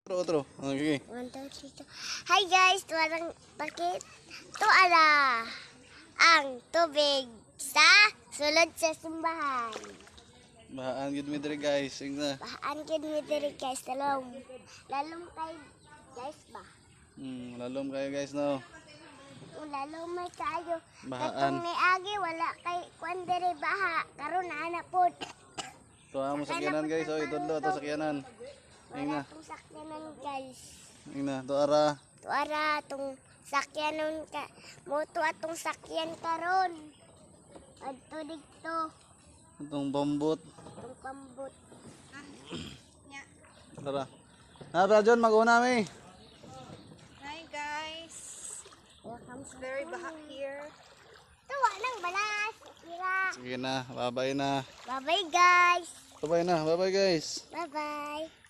Otro. Okay. 1, 2, 3, 2. Hi guys, tuwarang bakit? Tuara ang tubig sa sulod sa simbahan. Bahaan gid mi diri guys. Ingna. Bahaan gid mi diri guys, lalom kay guys ba? Lalom kayo guys no. Lalom may kayo. Bahaan. Katong niagi wala kay kwan diri baha, karon ana pod. To amo sakyanan guys. Oh, itudlo to sakyanan. Wala tong sakyanan guys. Ingna, to ara. Tuara tong sakyanon ka, moto atong sakyan karon. Adto dito, Itong bambot. tong pambot. Tara. Na Brajon, mag-una mi. Hi guys, Welcome it's very baha here. Tuwa nang balas. Kira. Sige na, babay na. Bye-bye guys. Babay na, babay guys. Bye-bye.